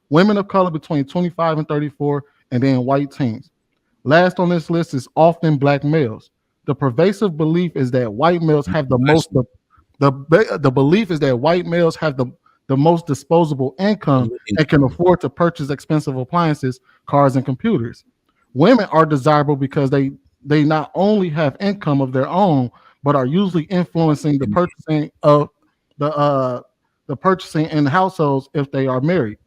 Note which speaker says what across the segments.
Speaker 1: women of color between 25 and 34, and then white teens. Last on this list is often black males. The pervasive belief is that white males have the most the belief is that white males have the most disposable income and can afford to purchase expensive appliances, cars, and computers. Women are desirable because they not only have income of their own, but are usually influencing the purchasing in households if they are married.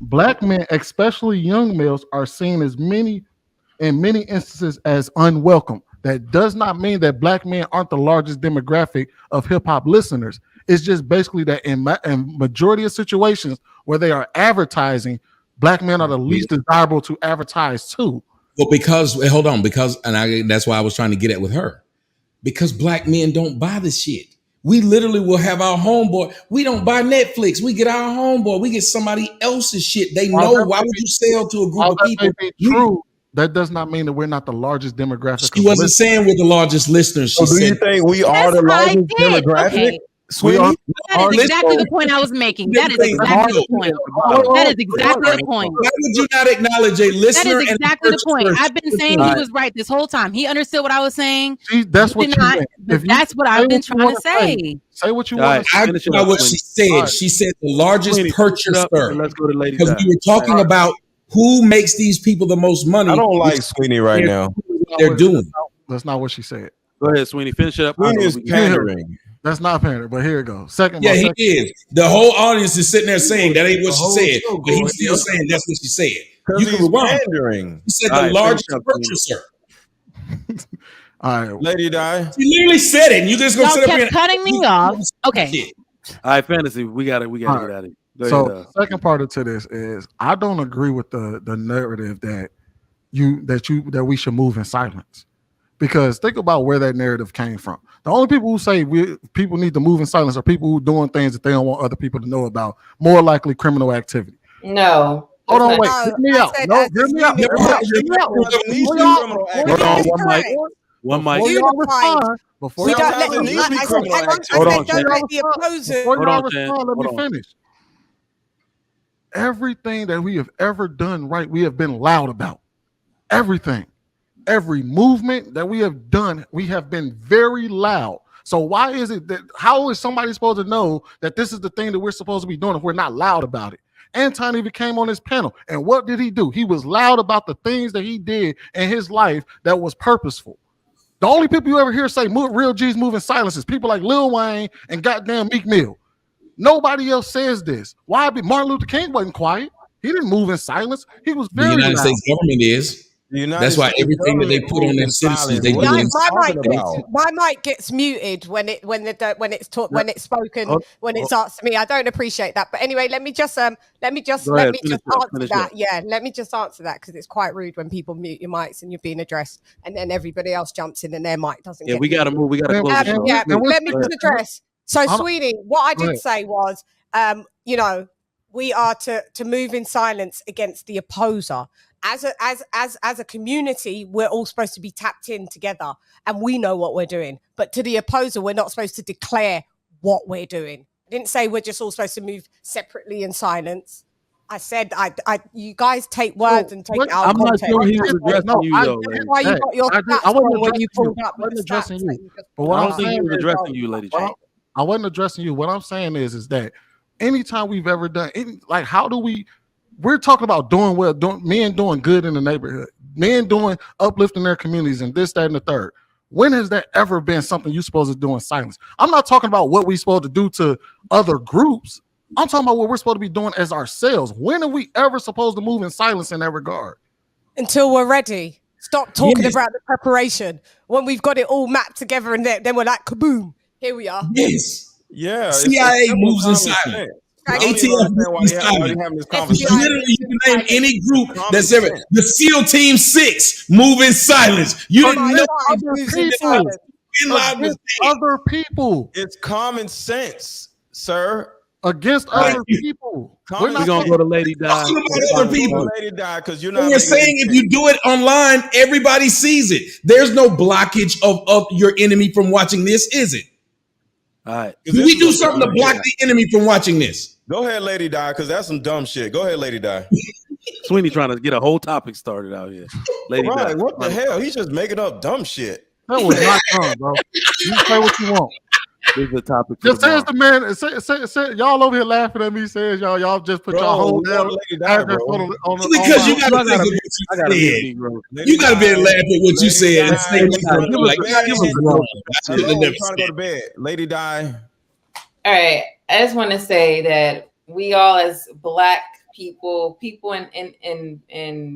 Speaker 1: Black men, especially young males, are seen in many instances as unwelcome. That does not mean that black men aren't the largest demographic of hip hop listeners. It's just basically that in majority of situations where they are advertising, black men are the least desirable to advertise to.
Speaker 2: Well, hold on, that's why I was trying to get at with her. Because black men don't buy the shit. We literally will have our homeboy. We don't buy Netflix. We get our homeboy. We get somebody else's shit. They know. Why would you sell to a group of people?
Speaker 1: True. That does not mean that we're not the largest demographic.
Speaker 2: She wasn't saying we're the largest listeners.
Speaker 3: So do you think we are the largest demographic?
Speaker 4: Okay.
Speaker 3: Sweetie?
Speaker 4: That is exactly the point I was making. That is exactly the point. That is exactly the point.
Speaker 2: Why would you not acknowledge a listener?
Speaker 4: That is exactly the point. I've been saying he was right this whole time. He understood what I was saying.
Speaker 1: See, that's what
Speaker 4: that's what I've been trying to say.
Speaker 1: Say what you want.
Speaker 2: I know what she said. She said the largest purchaser.
Speaker 5: Let's go to Lady.
Speaker 2: Because we were talking about who makes these people the most money.
Speaker 3: I don't like Sweeney right now.
Speaker 2: They're doing.
Speaker 1: That's not what she said.
Speaker 5: Go ahead, Sweeney. Finish it up.
Speaker 3: Sweeney is pandering.
Speaker 1: That's not pandering, but here it goes.
Speaker 2: He is. The whole audience is sitting there saying that ain't what she said, but he's still saying that's what she said. You can rewind.
Speaker 3: Pandering.
Speaker 2: He said the largest purchaser.
Speaker 1: All right,
Speaker 3: Lady Di.
Speaker 2: She literally said it, and you just gonna sit up here
Speaker 4: cutting me off. Okay.
Speaker 5: All right, fantasy. We got it. Get out of here.
Speaker 1: So second part to this is I don't agree with the narrative that we should move in silence. Because think about where that narrative came from. The only people who say people need to move in silence are people who are doing things that they don't want other people to know about, more likely criminal activity.
Speaker 6: No.
Speaker 1: Hold on, wait. Hear me out. No, hear me out.
Speaker 5: Hold on, one mic.
Speaker 1: Before y'all respond, let me finish. Everything that we have ever done right, we have been loud about. Everything. Every movement that we have done, we have been very loud. So why is it that how is somebody supposed to know that this is the thing that we're supposed to be doing if we're not loud about it? Anton even came on this panel, and what did he do? He was loud about the things that he did in his life that was purposeful. The only people you ever hear say real G's move in silence is people like Lil Wayne and goddamn Meek Mill. Nobody else says this. Why? Martin Luther King wasn't quiet. He didn't move in silence. He was very loud.
Speaker 2: The United States government is. That's why everything that they put on their citizens, they do.
Speaker 6: My mic gets muted when it's spoken when it's asked to me. I don't appreciate that. But anyway, let me just answer that. Yeah, let me just answer that because it's quite rude when people mute your mics and you're being addressed, and then everybody else jumps in and their mic doesn't.
Speaker 5: Yeah, we got to move. We got to close.
Speaker 6: Let me just address. So, Sweeney, what I did say was, we are to move in silence against the opposer. As a community, we're all supposed to be tapped in together and we know what we're doing. But to the opposer, we're not supposed to declare what we're doing. I didn't say we're just all supposed to move separately in silence. I said you guys take words and take it out of context.
Speaker 5: I'm not sure he was addressing you, though.
Speaker 6: That's why you got your stats wrong when you pulled up the stats.
Speaker 1: But what
Speaker 5: I don't think he was addressing you, Lady J.
Speaker 1: I wasn't addressing you. What I'm saying is that anytime we've ever done, how do we're talking about doing well, men doing good in the neighborhood, men doing uplifting their communities and this, that, and the third. When has that ever been something you're supposed to do in silence? I'm not talking about what we're supposed to do to other groups. I'm talking about what we're supposed to be doing as ourselves. When are we ever supposed to move in silence in that regard?
Speaker 6: Until we're ready. Stop talking about the preparation. When we've got it all mapped together and then we're like, kaboom, here we are.
Speaker 2: Yes.
Speaker 3: Yeah.
Speaker 2: CIA moves in silence. ATF moves in silence. Literally, you can name any group that's ever. The SEAL Team 6 move in silence. You didn't know
Speaker 1: other people.
Speaker 3: It's common sense, sir.
Speaker 1: Against other people.
Speaker 5: We're going to go to Lady Di.
Speaker 2: Other people.
Speaker 3: Lady Di, because you're not.
Speaker 2: We're saying if you do it online, everybody sees it. There's no blockage of your enemy from watching this, is it?
Speaker 5: All right.
Speaker 2: We do something to block the enemy from watching this.
Speaker 3: Go ahead, Lady Di, because that's some dumb shit. Go ahead, Lady Di.
Speaker 5: Sweeney trying to get a whole topic started out here. Lady
Speaker 3: Right,
Speaker 5: Di,
Speaker 3: what the hell? He's just making up dumb shit.
Speaker 1: That was not dumb, bro. You say what you want.
Speaker 5: This is the topic.
Speaker 1: Just says the man. Say, y'all over here laughing at me. Says y'all just put y'all whole damn
Speaker 3: Lady Di,
Speaker 1: address
Speaker 3: bro.
Speaker 1: on
Speaker 2: Because you got to think of what
Speaker 5: I gotta
Speaker 2: you
Speaker 5: be a
Speaker 2: said.
Speaker 5: Negro.
Speaker 2: You got to be able to laugh at what you said and say
Speaker 3: Lady Di,
Speaker 2: something like
Speaker 3: give us
Speaker 2: that.
Speaker 3: Hello,
Speaker 2: I should have
Speaker 3: I'm
Speaker 2: never
Speaker 3: trying to go to bed. Lady Di.
Speaker 7: All right. I just want to say that we all, as Black people in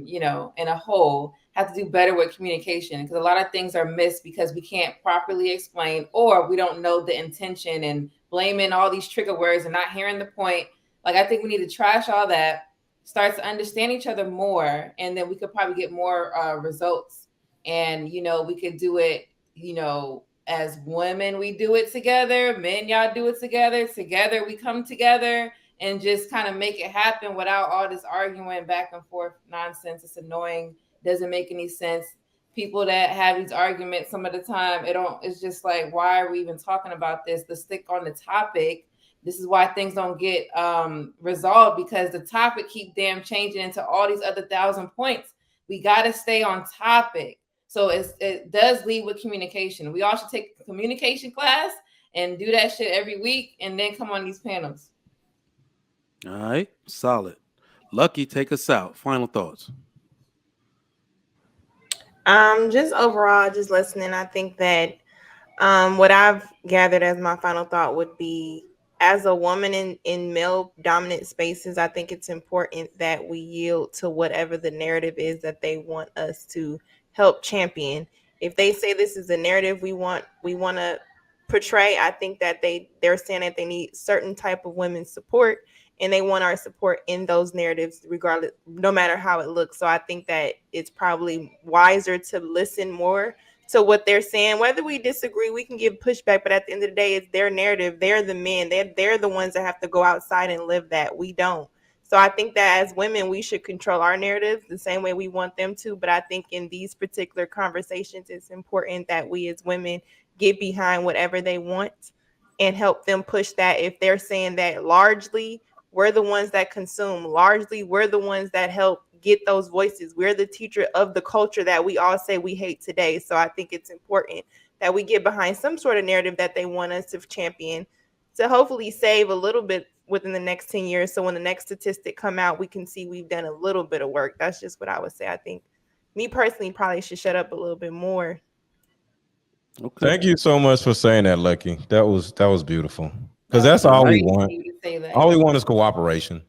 Speaker 7: you know, in a whole, have to do better with communication, because a lot of things are missed because we can't properly explain, or we don't know the intention, and blaming all these trigger words and not hearing the point. Like, I think we need to trash all that, start to understand each other more, and then we could probably get more results. And, you know, we could do it, you know, as women, we do it together. Men, y'all do it together. Together, we come together and just kind of make it happen without all this arguing back and forth nonsense. It's annoying. Doesn't make any sense. People that have these arguments, some of the time, it's just like, why are we even talking about this? Let's stick on the topic. This is why things don't get resolved, because the topic keep damn changing into all these other 1,000 points. We got to stay on topic. So it does lead with communication. We all should take a communication class and do that shit every week, and then come on these panels.
Speaker 5: All right, solid. Lucky, take us out. Final thoughts.
Speaker 8: Just overall, just listening, I think that what I've gathered as my final thought would be, as a woman in male dominant spaces, I think it's important that we yield to whatever the narrative is that they want us to help champion. If they say this is a narrative we want to portray, I think that they're saying that they need certain type of women's support, and they want our support in those narratives, regardless, no matter how it looks. So I think that it's probably wiser to listen more to what they're saying. Whether we disagree, we can give pushback, but at the end of the day, it's their narrative. They're the men. They're the ones that have to go outside and live that. We don't. So I think that as women, we should control our narratives the same way we want them to. But I think in these particular conversations, it's important that we as women get behind whatever they want and help them push that. If they're saying that largely we're the ones that consume, largely we're the ones that help get those voices. We're the teacher of the culture that we all say we hate today. So I think it's important that we get behind some sort of narrative that they want us to champion, to hopefully save a little bit within the next 10 years. So when the next statistic come out, we can see we've done a little bit of work. That's just what I would say. I think me personally probably should shut up a little bit more.
Speaker 3: Okay. Thank you so much for saying that, Lucky. That was beautiful. Because that's all we want. All we want is cooperation.